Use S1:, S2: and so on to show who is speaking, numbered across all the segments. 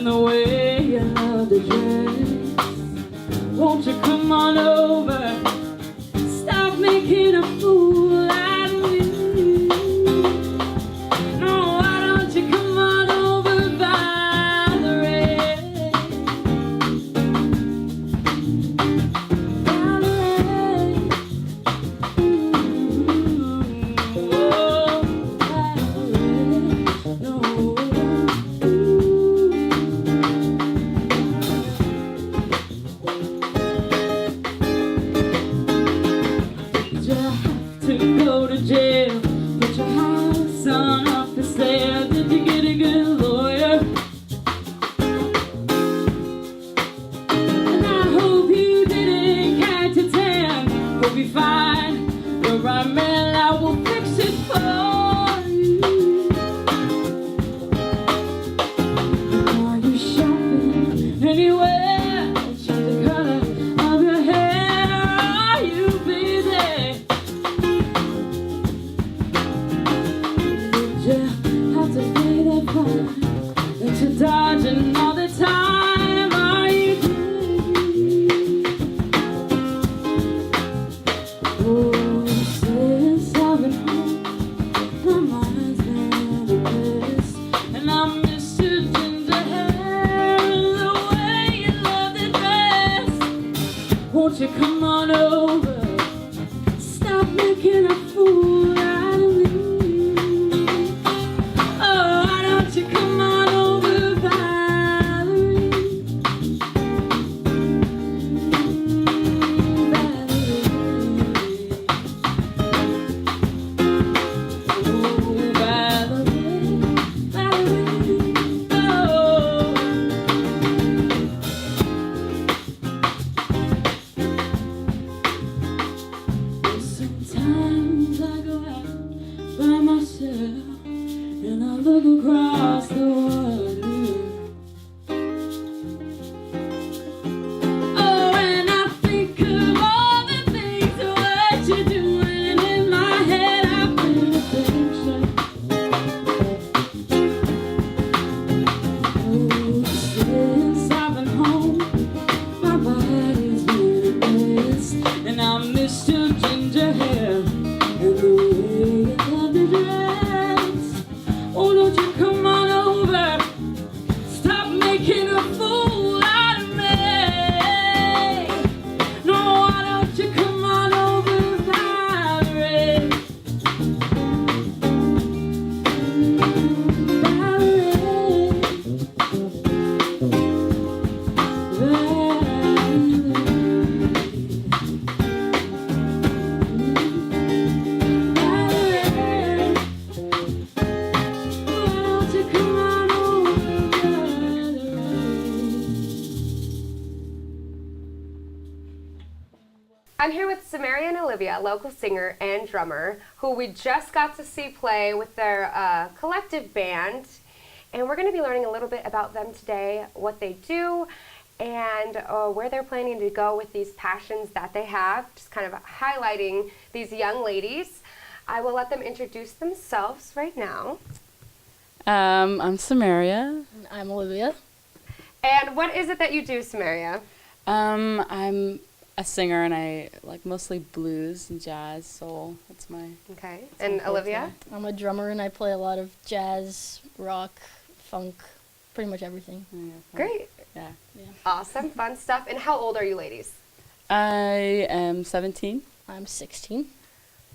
S1: And the way you love to dress, won't you come on over? Stop making a fool out of me. No, why don't you come on over, Valerie? Valerie. Oh, Valerie. No. To go to jail, put your house on up for sale. Did you get a good lawyer? And I hope you didn't catch a tan. Hope you find the right man, I will fix it for you. Are you shopping anywhere? Change the color of your hair. Are you busy? You have to pay that fine that you're dodging all the time. Are you crazy? Oh, since I've been home, my mind's been a mess, and I miss your ginger hair and the way you love to dress. Won't you come on over? Stop making a fool out of me. You come on over, Valerie. Valerie. Oh, Valerie. Valerie. Oh. Sometimes I go out by myself and I look across the water. Oh, and I think of all the things what you're doing, and in my head I paint a picture. Oh, since I've been home, my body's been a mess, and I miss your ginger hair and the way you love to dress. Oh, don't you come on over? Stop making a fool out of me. No, why don't you come on over, Valerie?
S2: I'm here with Samaria and Olivia, a local singer and drummer, who we just got to see play with their collective band. And we're going to be learning a little bit about them today, what they do, and where they're planning to go with these passions that they have, just kind of highlighting these young ladies. I will let them introduce themselves right now.
S3: I'm Samaria.
S4: I'm Olivia.
S2: And what is it that you do, Samaria?
S3: I'm a singer and I like mostly blues and jazz, soul. That's my...
S2: Okay. And Olivia?
S4: I'm a drummer and I play a lot of jazz, rock, funk, pretty much everything.
S3: Yeah,
S2: Great.
S3: Yeah.
S2: Awesome, fun stuff. And how old are you ladies?
S3: I am 17.
S4: I'm 16.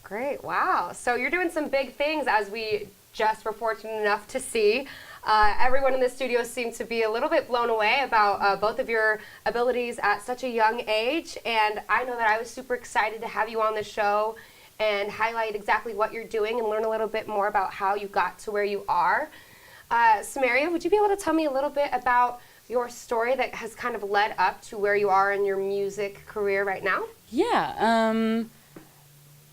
S2: Great, wow. So you're doing some big things, as we just were fortunate enough to see. Everyone in the studio seemed to be a little bit blown away about both of your abilities at such a young age, and I know that I was super excited to have you on the show and highlight exactly what you're doing and learn a little bit more about how you got to where you are. Samaria, would you be able to tell me a little bit about your story that has kind of led up to where you are in your music career right now?
S3: Yeah,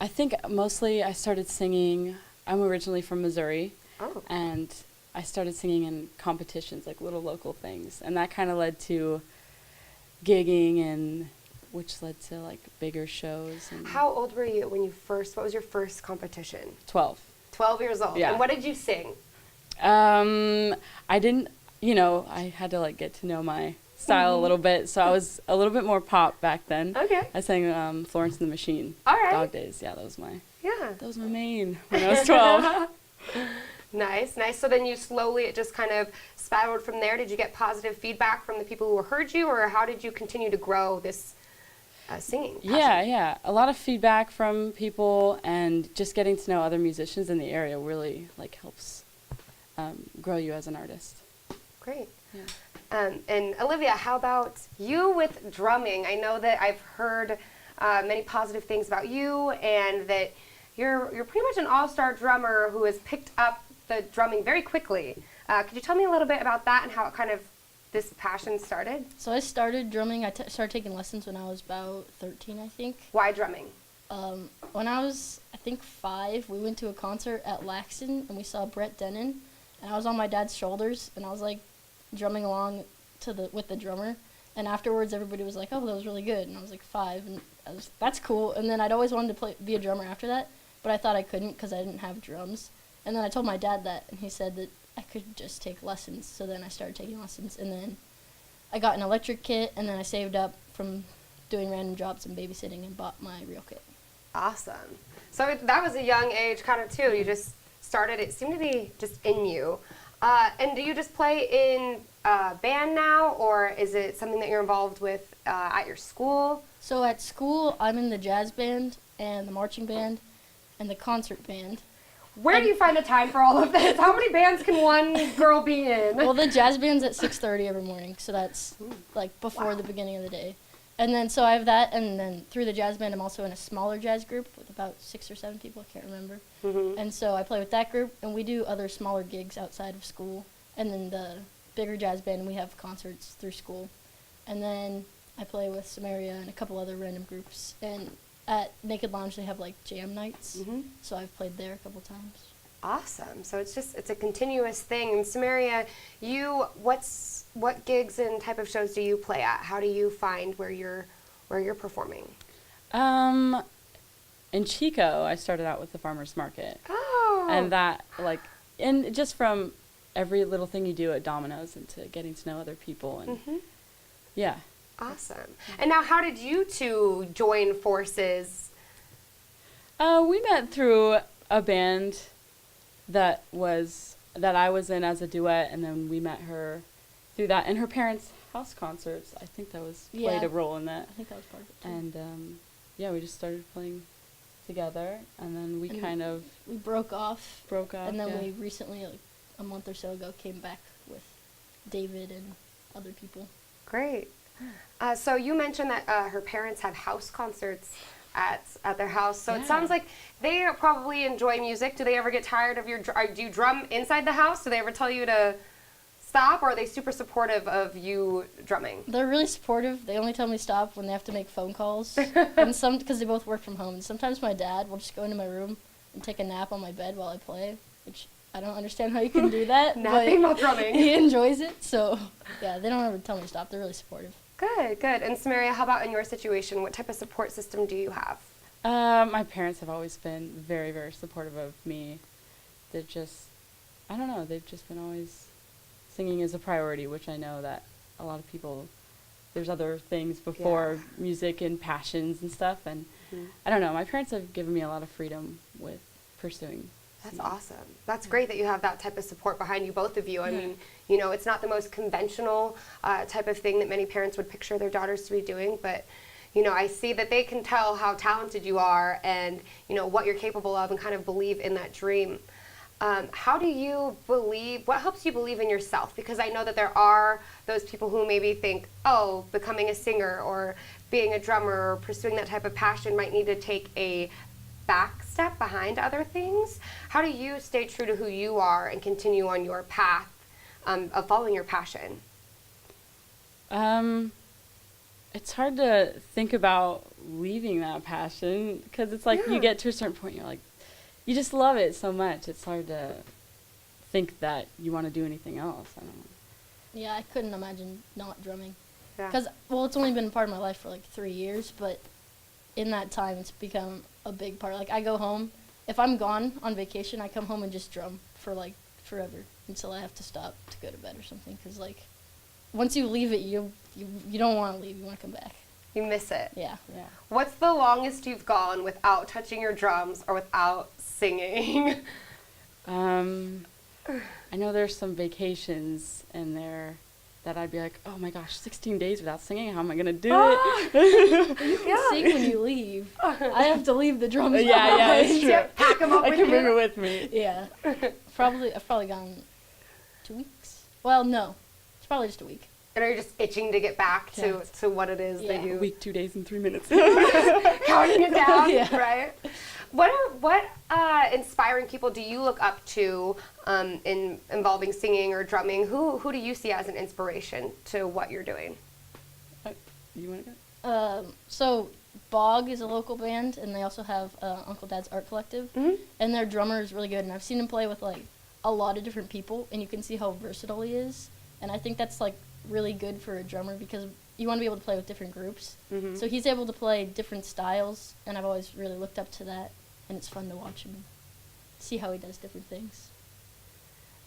S3: I think mostly I started singing. I'm originally from Missouri, and I started singing in competitions, like little local things, and that kind of led to gigging, and which led to like bigger shows. And
S2: how old were you when you what was your first competition?
S3: 12.
S2: 12 years old.
S3: Yeah.
S2: And what did you sing?
S3: I you know, I had to like get to know my style a little bit, so I was a little bit more pop back then.
S2: Okay.
S3: I sang Florence and the Machine.
S2: All right.
S3: Dog Days. Yeah, that was my main when I was 12.
S2: Nice, nice. So then you slowly, it just kind of spiraled from there. Did you get positive feedback from the people who heard you, or how did you continue to grow this singing passion?
S3: Yeah. A lot of feedback from people, and just getting to know other musicians in the area really like helps grow you as an artist.
S2: Great.
S3: Yeah.
S2: And Olivia, how about you with drumming? I know that I've heard many positive things about you, and that you're pretty much an all-star drummer who has picked up the drumming very quickly. Could you tell me a little bit about that and how it kind of this passion started?
S4: So I started drumming. I started taking lessons when I was about 13, I think.
S2: Why drumming?
S4: When I was, I think, 5, we went to a concert at Laxton, and we saw Brett Dennen, and I was on my dad's shoulders, and I was like drumming along with the drummer. And afterwards, everybody was like, "Oh, that was really good," and I was like 5, and that's cool. And then I'd always wanted to be a drummer after that, but I thought I couldn't because I didn't have drums. And then I told my dad that, and he said that I could just take lessons. So then I started taking lessons, and then I got an electric kit, and then I saved up from doing random jobs and babysitting and bought my real kit.
S2: Awesome. So that was a young age kind of too. You just started, it seemed to be just in you. And do you just play in band now, or is it something that you're involved with at your school?
S4: So at school, I'm in the jazz band and the marching band and the concert band.
S2: Where do you find the time for all of this? How many bands can one girl be in?
S4: Well, the jazz band's at 6:30 every morning, so that's like before the beginning of the day. And then so I have that, and then through the jazz band, I'm also in a smaller jazz group with about 6 or 7 people. I can't remember.
S2: Mm-hmm.
S4: And so I play with that group, and we do other smaller gigs outside of school. And then the bigger jazz band, we have concerts through school. And then I play with Samaria and a couple other random groups. And at Naked Lounge, they have like jam nights, so I've played there a couple times.
S2: Awesome. So it's a continuous thing. And Samaria, what gigs and type of shows do you play at? How do you find where you're performing?
S3: In Chico, I started out with the farmers market.
S2: Oh.
S3: And that and just from every little thing you do at Domino's into getting to know other people and yeah.
S2: Awesome. And now, how did you two join forces?
S3: We met through a band that I was in as a duet, and then we met her through that and her parents' house concerts. I think that played a role in that.
S4: I think that was part of it too.
S3: And we just started playing together, and then we
S4: broke off. And then
S3: yeah.
S4: we recently, like a month or so ago, came back with David and other people.
S2: Great. So you mentioned that her parents have house concerts at their house. So it sounds like they probably enjoy music. Do they ever get tired of do you drum inside the house? Do they ever tell you to stop, or are they super supportive of you drumming?
S4: They're really supportive. They only tell me stop when they have to make phone calls. And because they both work from home. And sometimes my dad will just go into my room and take a nap on my bed while I play, which I don't understand how you can do that.
S2: Napping while drumming.
S4: He enjoys it. So yeah, they don't ever tell me to stop. They're really supportive.
S2: Good. And Samaria, how about in your situation? What type of support system do you have?
S3: My parents have always been very, very supportive of me. They're just, I don't know, they've just been always, singing is a priority, which I know that a lot of people, there's other things before music and passions and stuff, and I don't know, my parents have given me a lot of freedom with pursuing.
S2: That's awesome. That's great that you have that type of support behind you, both of you. I mean, you know, it's not the most conventional type of thing that many parents would picture their daughters to be doing, but, you know, I see that they can tell how talented you are and, you know, what you're capable of and kind of believe in that dream. How do you believe, what helps you believe in yourself? Because I know that there are those people who maybe think, oh, becoming a singer or being a drummer or pursuing that type of passion might need to take a back step behind other things. How do you stay true to who you are and continue on your path of following your passion?
S3: It's hard to think about leaving that passion because it's like you get to a certain point, you're like, you just love it so much. It's hard to think that you want to do anything else. I don't know.
S4: Yeah, I couldn't imagine not drumming.
S2: Yeah.
S4: Because, well, it's only been a part of my life for like 3 years, but in that time, it's become a big part. Like, I go home. If I'm gone on vacation, I come home and just drum for like forever until I have to stop to go to bed or something. Because like, once you leave it, you don't want to leave. You want to come back.
S2: You miss it.
S4: Yeah.
S3: Yeah.
S2: What's the longest you've gone without touching your drums or without singing?
S3: I know there's some vacations in there that I'd be like, oh my gosh, 16 days without singing, how am I going to do it?
S4: You can sing when you leave. I have to leave the drums.
S3: Yeah, it's true.
S2: Pack them up
S3: I
S2: with
S3: can
S2: you.
S3: bring it with me.
S4: Yeah. I've probably gone 2 weeks. Well, no. It's probably just a week.
S2: And are you just itching to get back to what it is that
S4: Yeah.
S2: you...
S3: A week, 2 days, and 3 minutes.
S2: counting it down,
S4: Yeah.
S2: right? What inspiring people do you look up to in involving singing or drumming? Who do you see as an inspiration to what you're doing?
S3: You want to go?
S4: So Bog is a local band, and they also have Uncle Dad's Art Collective, and their drummer is really good. And I've seen him play with like a lot of different people, and you can see how versatile he is. And I think that's like really good for a drummer because you want to be able to play with different groups. So he's able to play different styles, and I've always really looked up to that. And it's fun to watch him, see how he does different things.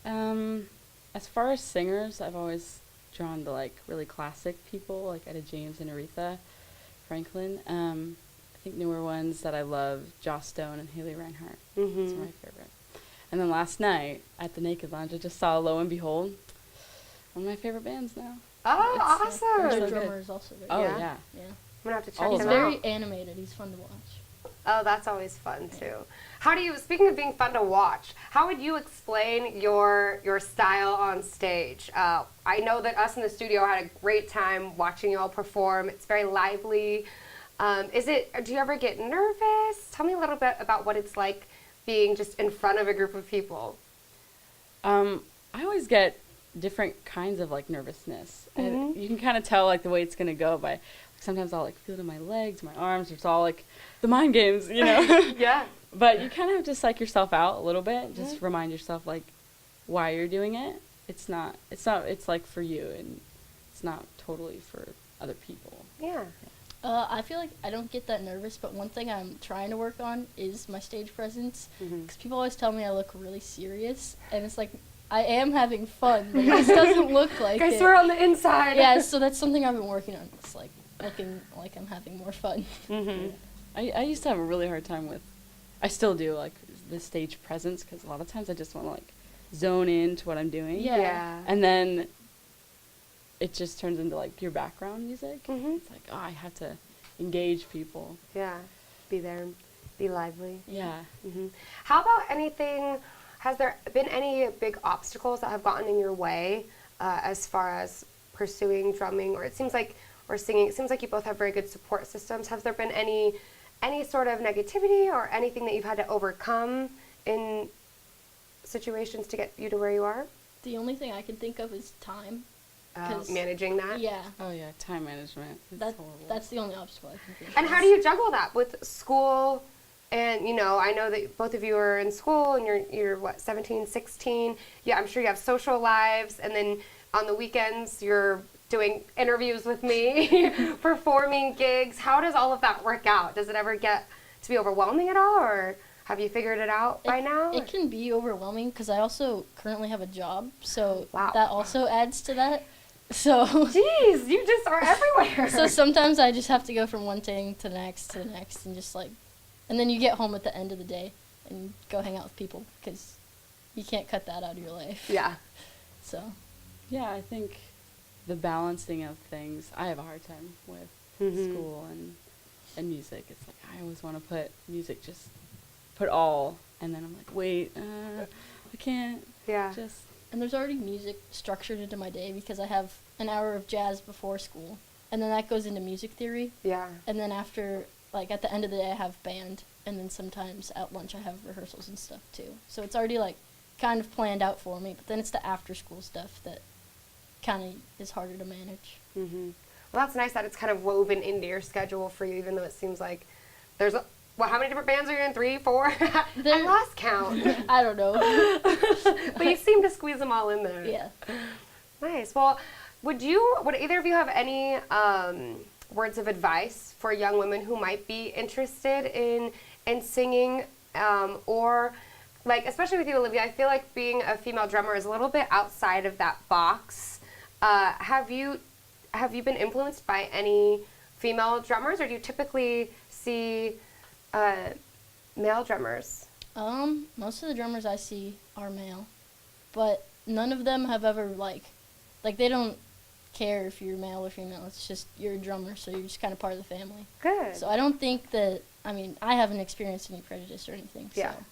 S3: As far as singers, I've always drawn to like really classic people, like Etta James and Aretha Franklin. I think newer ones that I love, Joss Stone and Haley Reinhart. That's my favorite. And then last night at the Naked Lounge, I just saw Lo and Behold, one of my favorite bands now.
S2: Oh,
S3: It's,
S2: awesome.
S3: so
S4: The
S3: good.
S4: drummer is also very
S3: Oh
S2: Yeah.
S3: yeah.
S4: yeah.
S2: I'm going to have to check
S3: All
S2: him
S3: of
S4: He's
S3: them.
S2: out.
S4: very animated. He's fun to watch.
S2: Oh, that's always fun too. How do you, speaking of being fun to watch, how would you explain your style on stage? I know that us in the studio had a great time watching you all perform. It's very lively. Do you ever get nervous? Tell me a little bit about what it's like being just in front of a group of people.
S3: I always get different kinds of like nervousness, and you can kind of tell like the way it's gonna go by. Sometimes I'll like feel it in my legs, my arms. It's all like the mind games, you know.
S2: Yeah.
S3: But you kind of have to psych yourself out a little bit. Just remind yourself like why you're doing it. It's like for you, and it's not totally for other people.
S2: Yeah.
S4: I feel like I don't get that nervous, but one thing I'm trying to work on is my stage presence. Because people always tell me I look really serious, and it's like, I am having fun, but it just doesn't look like
S2: I
S4: it.
S2: swear on the inside.
S4: Yeah, so that's something I've been working on. It's like looking like I'm having more fun.
S3: I used to have a really hard time with, I still do, like the stage presence, because a lot of times I just want to like zone into what I'm doing.
S2: Yeah.
S3: And then it just turns into like your background music.
S2: Mhm.
S3: It's like, oh, I have to engage people.
S2: Yeah. Be there. Be lively.
S3: Yeah.
S2: How about anything? Has there been any big obstacles that have gotten in your way as far as pursuing drumming, or singing? It seems like you both have very good support systems. Has there been any sort of negativity or anything that you've had to overcome in situations to get you to where you are?
S4: The only thing I can think of is time. 'Cause-
S2: Managing that.
S4: Yeah,
S3: Oh yeah, time management. It's horrible.
S4: that's the only obstacle I can think of.
S2: And how do you juggle that with school? And, I know that both of you are in school and you're what, 17, 16? Yeah, I'm sure you have social lives. And then on the weekends, you're doing interviews with me, performing gigs. How does all of that work out? Does it ever get to be overwhelming at all? Or have you figured it out by now?
S4: It can be overwhelming because I also currently have a job, so
S2: Wow.
S4: that also adds to that. So
S2: Jeez, you just are everywhere.
S4: so sometimes I just have to go from one thing to the next and just like, and then you get home at the end of the day and go hang out with people because you can't cut that out of your life.
S2: Yeah.
S4: So
S3: Yeah, I think the balancing of things, I have a hard time with school and music. It's like I always want to put all, and then I'm like, wait, I can't.
S2: Yeah.
S4: and there's already music structured into my day because I have an hour of jazz before school, and then that goes into music theory,
S2: Yeah.
S4: and then after, like at the end of the day I have band, and then sometimes at lunch I have rehearsals and stuff too. So it's already like kind of planned out for me, but then it's the after school stuff that kind of is harder to manage.
S2: Well, that's nice that it's kind of woven into your schedule for you, even though it seems like there's how many different bands are you in? 3, 4? I lost count.
S4: I don't know.
S2: But you seem to squeeze them all in there.
S4: Yeah.
S2: Nice. Well, would either of you have any words of advice for young women who might be interested in singing, or like, especially with you, Olivia, I feel like being a female drummer is a little bit outside of that box. Have you been influenced by any female drummers, or do you typically see male drummers?
S4: Most of the drummers I see are male, but none of them have ever like they don't care if you're male or female. It's just you're a drummer, so you're just kind of part of the family.
S2: Good.
S4: So I don't think that, I mean, I haven't experienced any prejudice or anything.
S2: Yeah.
S4: So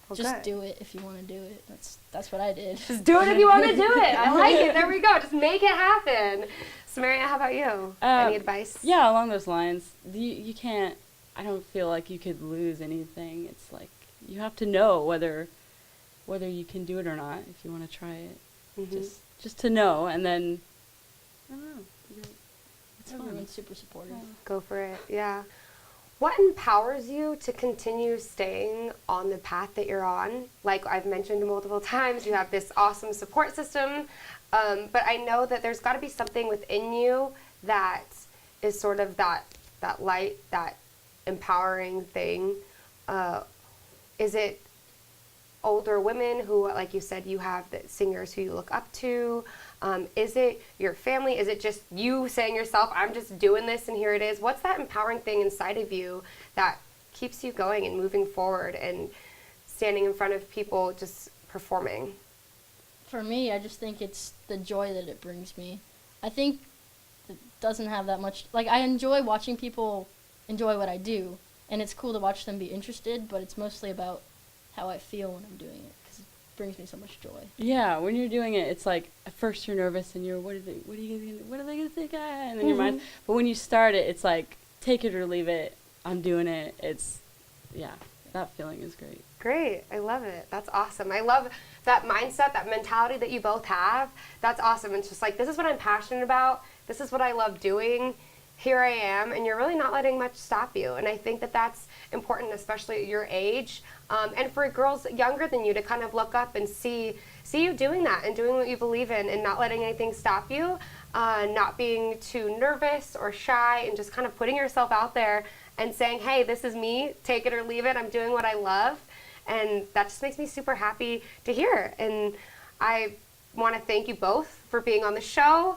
S2: Well,
S4: just
S2: good.
S4: do it if you want to do it. That's what I did.
S2: Just do it if you want to do it. I like it. There we go. Just make it happen. Samaria, how about you? Any advice?
S3: Yeah, along those lines. You can't, I don't feel like you could lose anything. It's like you have to know whether you can do it or not if you want to try it.
S2: Mm-hmm.
S3: Just to know, and then, I don't know. It's fun.
S4: Everyone's super supportive.
S2: Go for it. Yeah. What empowers you to continue staying on the path that you're on? Like I've mentioned multiple times, you have this awesome support system, but I know that there's got to be something within you that is sort of that light, that empowering thing. Is it older women who, like you said, you have the singers who you look up to? Is it your family? Is it just you saying yourself, I'm just doing this and here it is? What's that empowering thing inside of you that keeps you going and moving forward and standing in front of people just performing?
S4: For me, I just think it's the joy that it brings me. I think it doesn't have that much, like I enjoy watching people enjoy what I do, and it's cool to watch them be interested, but it's mostly about how I feel when I'm doing it, because it brings me so much joy.
S3: Yeah, when you're doing it, it's like at first you're nervous and you're what are they gonna think? And then your mind. But when you start it, it's like take it or leave it. I'm doing it. It's that feeling is great.
S2: Great. I love it. That's awesome. I love that mindset, that mentality that you both have. That's awesome. It's just like, this is what I'm passionate about. This is what I love doing. Here I am, and you're really not letting much stop you. And I think that that's important, especially at your age, and for girls younger than you to kind of look up and see you doing that and doing what you believe in and not letting anything stop you, not being too nervous or shy, and just kind of putting yourself out there and saying, hey, this is me, take it or leave it, I'm doing what I love. And that just makes me super happy to hear. And I want to thank you both for being on the show,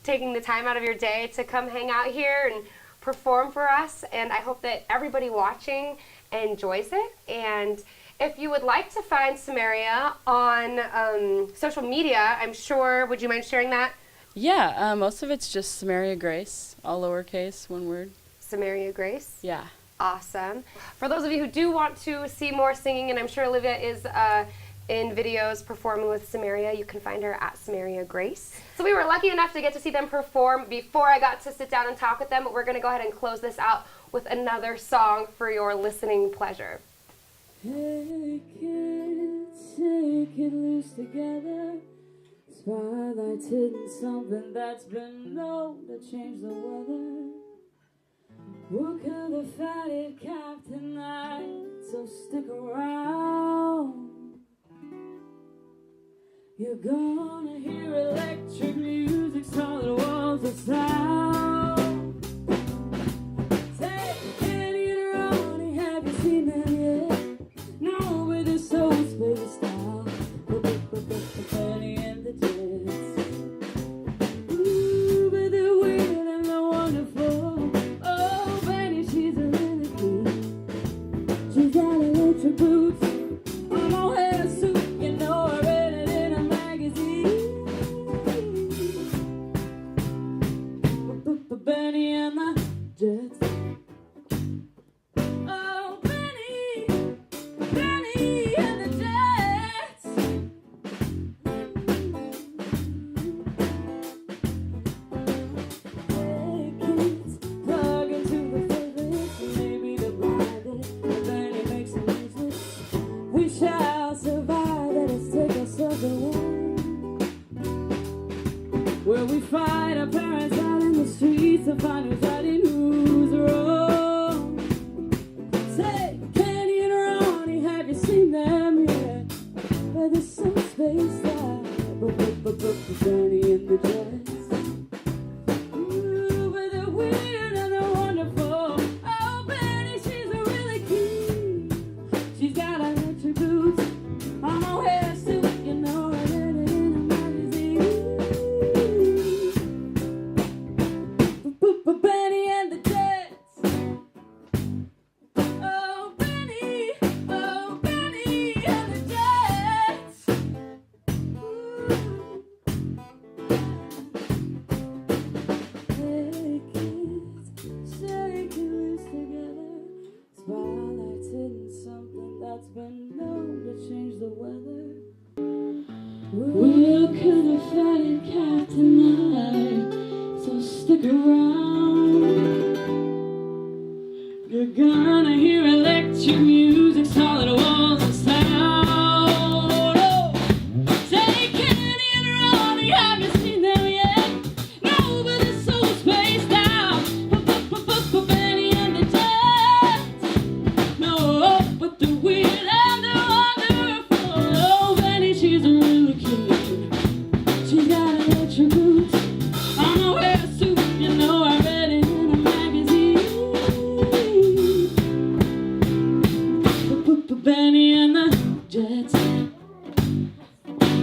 S2: taking the time out of your day to come hang out here and perform for us. And I hope that everybody watching enjoys it. And if you would like to find Samaria on social media, I'm sure, would you mind sharing that?
S3: Yeah, most of it's just Samaria Grace, all lowercase, one word.
S2: Samaria Grace?
S3: Yeah.
S2: Awesome. For those of you who do want to see more singing, and I'm sure Olivia is in videos performing with Samaria, you can find her at Samaria Grace. So we were lucky enough to get to see them perform before I got to sit down and talk with them, but we're going to go ahead and close this out with another song for your listening pleasure.
S1: Take it loose together. Spotlight's hitting something that's been known to change the weather. We'll kill the fatted calf tonight, so stick around. You're gonna hear electric music, solid walls of sound. Say, Kenny and Ronnie, have you seen them yet? No, with their so spaced out. Kenny and the Jets. Ooh, but they're weird and they're wonderful. Oh, Benny, she's a really cool. She's got electric boots. I'm all hair suit, you know I read it in a magazine. Benny and the Jets. Oh, Benny and the Jets. Hey kids, plug into the favorites. Maybe they're blinded, but Benny makes them useless. We shall survive, let us take ourselves away, where we fight our parents out in the streets to find who's right and who's wrong. Say, Kenny and Ronnie, have you seen them yet? But they're so spaced out. Benny and the Jets. Ooh, but they're weird and they're wonderful. Oh, Benny, she's a really key. She's got electric boots. spotlight's hitting something that's been known to change the weather. We're gonna fight it cat tonight, so stick around. You're gonna hear electric music, solid walls of sound. Oh, take Kennedy and Ronnie, have you seen them yet? No, but it's so spaced out. Benny and the Jets. No, but the weird and the wonderful. Oh, Benny, she's really cute. She's got electric boots on a wear suit. You know I read it in a magazine. Benny and the Jets.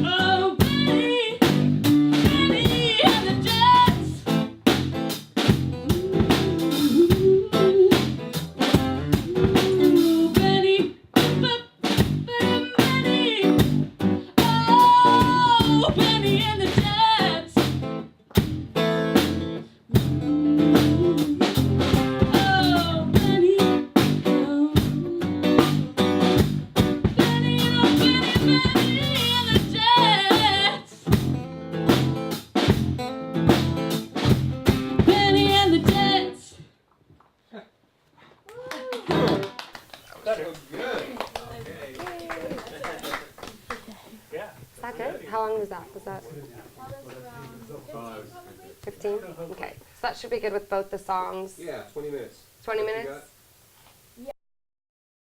S1: Oh, Benny, Benny and the Jets. Ooh, Benny, Benny. Oh, Benny and the Jets. Oh, Benny. Oh. Benny and the Jets. Benny and the Jets.
S5: That was good.
S2: Is that good? How long was that? Was that 15? Okay. So that should be good with both the songs.
S5: Yeah, 20 minutes.
S2: 20
S5: You
S2: minutes?
S5: got-